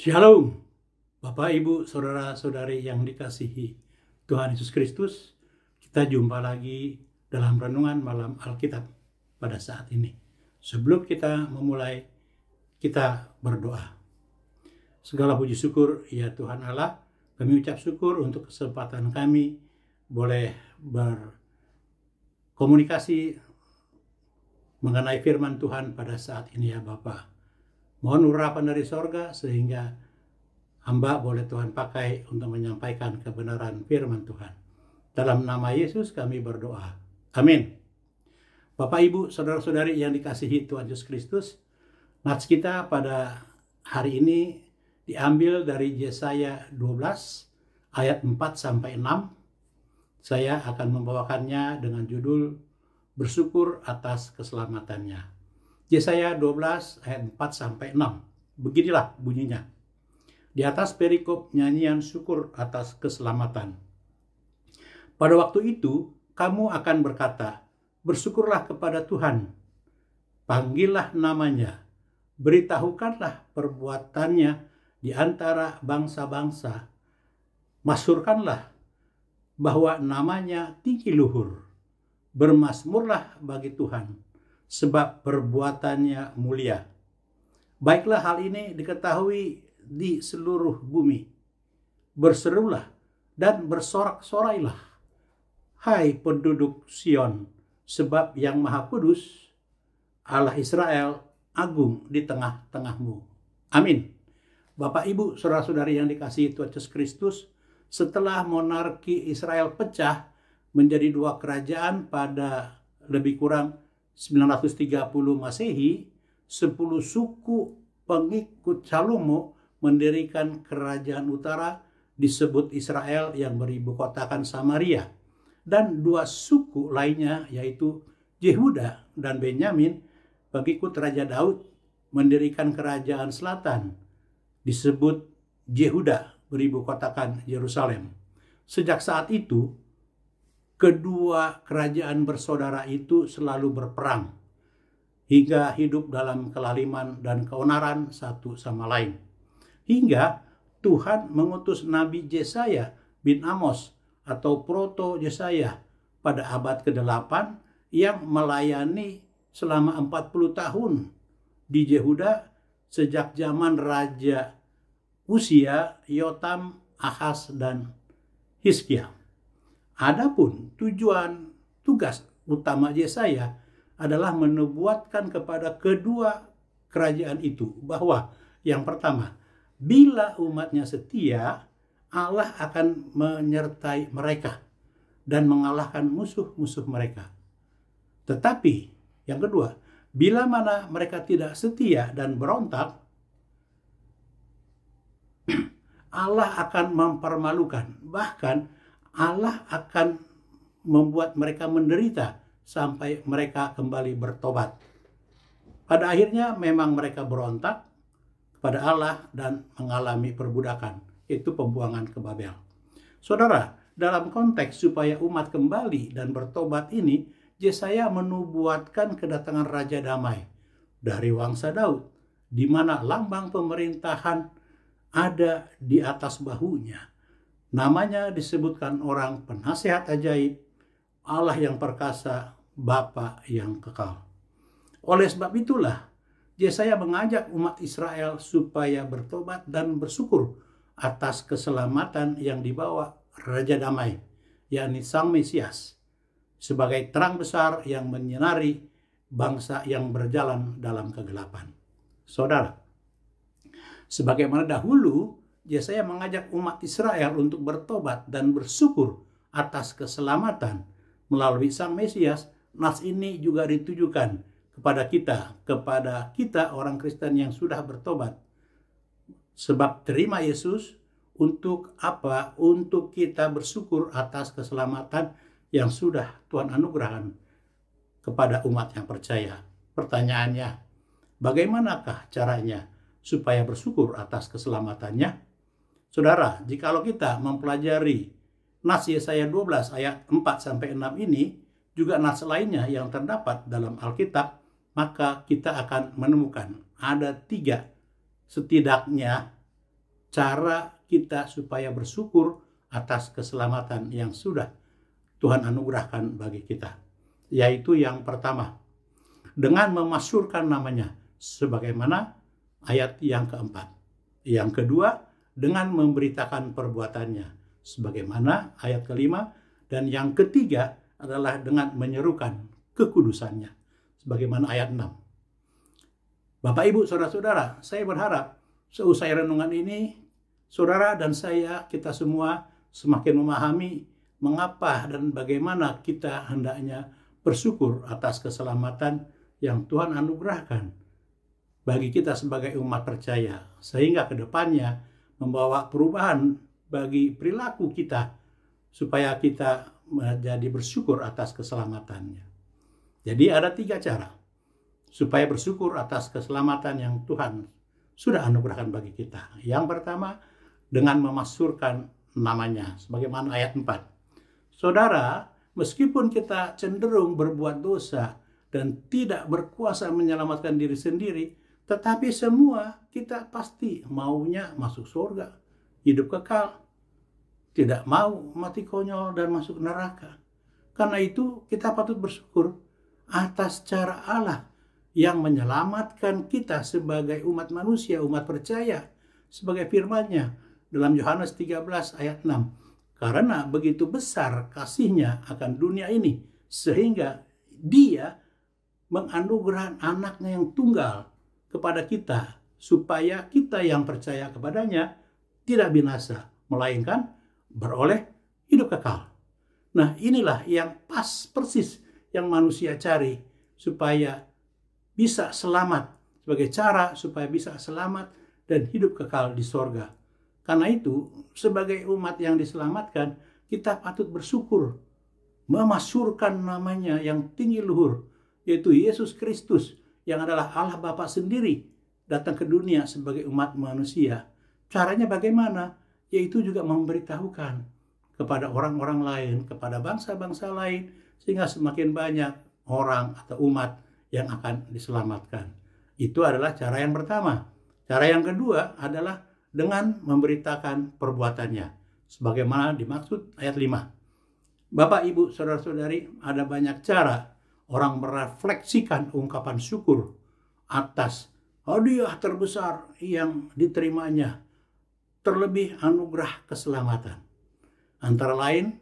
Shalom, Bapak, Ibu, Saudara-saudari yang dikasihi Tuhan Yesus Kristus. Kita jumpa lagi dalam renungan malam Alkitab pada saat ini. Sebelum kita memulai, kita berdoa. Segala puji syukur ya Tuhan Allah, kami ucap syukur untuk kesempatan kami boleh berkomunikasi mengenai firman Tuhan pada saat ini ya Bapak. Mohon urapan dari sorga sehingga hamba boleh Tuhan pakai untuk menyampaikan kebenaran firman Tuhan. Dalam nama Yesus kami berdoa. Amin. Bapak, Ibu, Saudara-saudari yang dikasihi Tuhan Yesus Kristus, nats kita pada hari ini diambil dari Yesaya 12 ayat 4-6. Saya akan membawakannya dengan judul Bersyukur atas keselamatannya. Yesaya 12 ayat 4-6. Beginilah bunyinya. Di atas perikop nyanyian syukur atas keselamatan. Pada waktu itu, kamu akan berkata, bersyukurlah kepada Tuhan. Panggillah namanya. Beritahukanlah perbuatannya di antara bangsa-bangsa. Masyhurkanlah bahwa namanya tinggi luhur. Bermazmurlah bagi Tuhan, sebab perbuatannya mulia. Baiklah hal ini diketahui di seluruh bumi. Berserulah dan bersorak-sorailah, hai penduduk Sion, sebab yang Maha Kudus, Allah Israel, agung di tengah-tengahmu. Amin. Bapak, Ibu, Saudara-saudari yang dikasihi Tuhan Yesus Kristus, setelah monarki Israel pecah menjadi dua kerajaan pada lebih kurang 930 Masehi, 10 suku pengikut Salomo mendirikan kerajaan utara disebut Israel yang beribu kotakan Samaria. Dan dua suku lainnya yaitu Yehuda dan Benyamin, pengikut Raja Daud, mendirikan kerajaan selatan disebut Yehuda beribu kotakan Yerusalem. Sejak saat itu, kedua kerajaan bersaudara itu selalu berperang hingga hidup dalam kelaliman dan keonaran satu sama lain. Hingga Tuhan mengutus Nabi Yesaya bin Amos atau Proto Yesaya pada abad ke-8 yang melayani selama 40 tahun di Yehuda sejak zaman Raja Usia, Yotam, Ahaz, dan Hizkia. Adapun tugas utama Yesaya adalah menubuatkan kepada kedua kerajaan itu bahwa yang pertama, bila umatnya setia, Allah akan menyertai mereka dan mengalahkan musuh-musuh mereka. Tetapi yang kedua, bila mana mereka tidak setia dan berontak, Allah akan mempermalukan, bahkan Allah akan membuat mereka menderita sampai mereka kembali bertobat. Pada akhirnya memang mereka berontak kepada Allah dan mengalami perbudakan, itu pembuangan ke Babel. Saudara, dalam konteks supaya umat kembali dan bertobat ini, Yesaya menubuatkan kedatangan Raja Damai dari wangsa Daud, di mana lambang pemerintahan ada di atas bahunya. Namanya disebutkan orang penasihat ajaib, Allah yang perkasa, Bapa yang kekal. Oleh sebab itulah, Yesaya mengajak umat Israel supaya bertobat dan bersyukur atas keselamatan yang dibawa Raja Damai, yakni Sang Mesias, sebagai terang besar yang menyinari bangsa yang berjalan dalam kegelapan. Saudara, sebagaimana dahulu, Yesaya mengajak umat Israel untuk bertobat dan bersyukur atas keselamatan melalui Sang Mesias. Nats ini juga ditujukan kepada kita orang Kristen yang sudah bertobat. Sebab terima Yesus untuk apa? Untuk kita bersyukur atas keselamatan yang sudah Tuhan anugerahkan kepada umat yang percaya. Pertanyaannya, bagaimanakah caranya supaya bersyukur atas keselamatannya? Saudara, jikalau kita mempelajari nats Yesaya 12 ayat 4-6 ini, juga nats lainnya yang terdapat dalam Alkitab, maka kita akan menemukan ada 3 setidaknya cara kita supaya bersyukur atas keselamatan yang sudah Tuhan anugerahkan bagi kita. Yaitu yang pertama, dengan memasyurkan namanya, sebagaimana ayat yang keempat. Yang kedua, dengan memberitakan perbuatannya, sebagaimana ayat kelima. Dan yang ketiga adalah dengan menyerukan kekudusannya, sebagaimana ayat 6. Bapak, Ibu, Saudara-saudara, saya berharap seusai renungan ini, saudara dan saya, kita semua semakin memahami mengapa dan bagaimana kita hendaknya bersyukur atas keselamatan yang Tuhan anugerahkan bagi kita sebagai umat percaya, sehingga ke depannya membawa perubahan bagi perilaku kita, supaya kita menjadi bersyukur atas keselamatannya. Jadi ada 3 cara supaya bersyukur atas keselamatan yang Tuhan sudah anugerahkan bagi kita. Yang pertama, dengan memasyurkan namanya, sebagaimana ayat 4. Saudara, meskipun kita cenderung berbuat dosa dan tidak berkuasa menyelamatkan diri sendiri, tetapi semua kita pasti maunya masuk surga, hidup kekal, tidak mau mati konyol dan masuk neraka. Karena itu kita patut bersyukur atas cara Allah yang menyelamatkan kita sebagai umat manusia, umat percaya, sebagai firman-Nya dalam Yohanes 13 ayat 6. Karena begitu besar kasih-Nya akan dunia ini, sehingga Dia menganugerahkan anaknya yang tunggal kepada kita, supaya kita yang percaya kepadanya tidak binasa, melainkan beroleh hidup kekal. Nah, inilah yang persis yang manusia cari, supaya bisa selamat, sebagai cara supaya bisa selamat dan hidup kekal di sorga. Karena itu, sebagai umat yang diselamatkan, kita patut bersyukur, memasyurkan namanya yang tinggi luhur, yaitu Yesus Kristus, yang adalah Allah Bapa sendiri, datang ke dunia sebagai umat manusia. Caranya bagaimana? Yaitu juga memberitahukan kepada orang-orang lain, kepada bangsa-bangsa lain, sehingga semakin banyak orang atau umat yang akan diselamatkan. Itu adalah cara yang pertama. Cara yang kedua adalah dengan memberitakan perbuatannya, sebagaimana dimaksud ayat 5. Bapak, Ibu, Saudara-saudari, ada banyak cara orang merefleksikan ungkapan syukur atas hadiah terbesar yang diterimanya, terlebih anugerah keselamatan. Antara lain,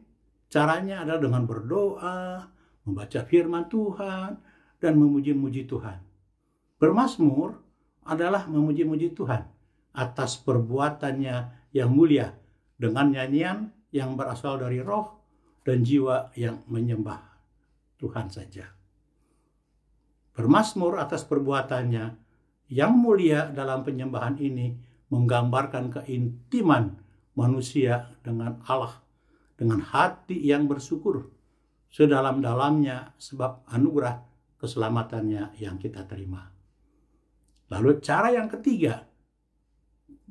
caranya adalah dengan berdoa, membaca firman Tuhan, dan memuji-muji Tuhan. Bermazmur adalah memuji-muji Tuhan atas perbuatannya yang mulia, dengan nyanyian yang berasal dari roh dan jiwa yang menyembah Tuhan saja. Bermazmur atas perbuatannya yang mulia dalam penyembahan ini menggambarkan keintiman manusia dengan Allah, dengan hati yang bersyukur sedalam-dalamnya sebab anugerah keselamatannya yang kita terima. Lalu cara yang ketiga,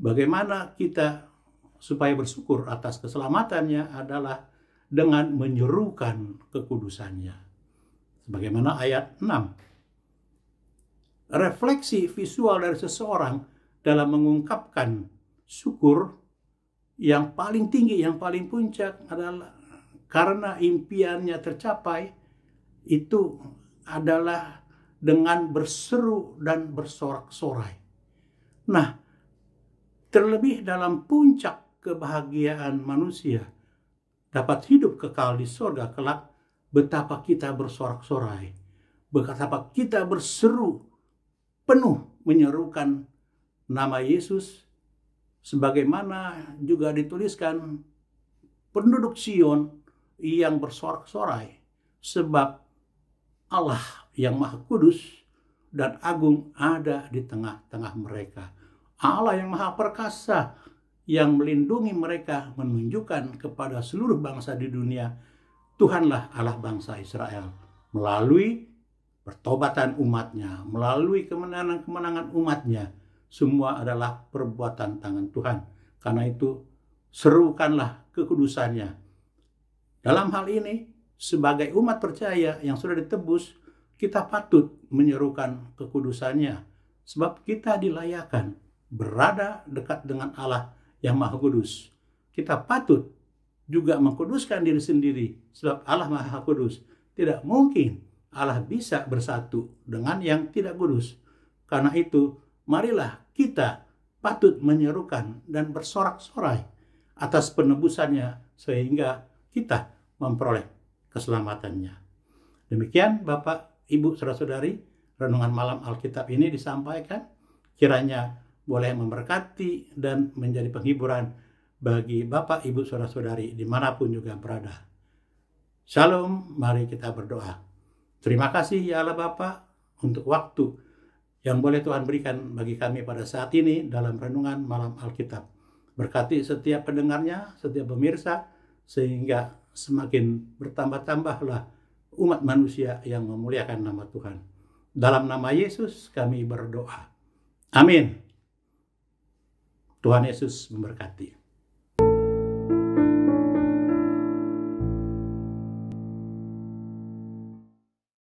bagaimana kita supaya bersyukur atas keselamatannya adalah dengan menyerukan kekudusannya. Sebagaimana ayat 6. Refleksi visual dari seseorang dalam mengungkapkan syukur yang paling tinggi, yang paling puncak adalah karena impiannya tercapai, itu adalah dengan berseru dan bersorak-sorai. Nah, terlebih dalam puncak kebahagiaan manusia dapat hidup kekal di surga kelak, betapa kita bersorak-sorai, betapa kita berseru penuh menyerukan nama Yesus, sebagaimana juga dituliskan penduduk Sion yang bersorak-sorai, sebab Allah yang Maha Kudus dan Agung ada di tengah-tengah mereka. Allah yang Maha Perkasa yang melindungi mereka, menunjukkan kepada seluruh bangsa di dunia, Tuhanlah Allah bangsa Israel. Melalui pertobatan umatnya, melalui kemenangan-kemenangan umatnya, semua adalah perbuatan tangan Tuhan. Karena itu, serukanlah kekudusannya. Dalam hal ini, sebagai umat percaya yang sudah ditebus, kita patut menyerukan kekudusannya, sebab kita dilayakan berada dekat dengan Allah yang Maha Kudus. Kita patut juga mengkuduskan diri sendiri, sebab Allah Maha Kudus. Tidak mungkin Allah bisa bersatu dengan yang tidak kudus. Karena itu, marilah kita patut menyerukan dan bersorak-sorai atas penebusannya, sehingga kita memperoleh keselamatannya. Demikian Bapak, Ibu, Saudara-saudari, renungan malam Alkitab ini disampaikan. Kiranya boleh memberkati dan menjadi penghiburan bagi Bapak, Ibu, Saudara-saudari dimanapun juga berada. Shalom, mari kita berdoa. Terima kasih ya Allah Bapa untuk waktu yang boleh Tuhan berikan bagi kami pada saat ini dalam renungan malam Alkitab. Berkati setiap pendengarnya, setiap pemirsa, sehingga semakin bertambah-tambahlah umat manusia yang memuliakan nama Tuhan. Dalam nama Yesus kami berdoa. Amin. Tuhan Yesus memberkati.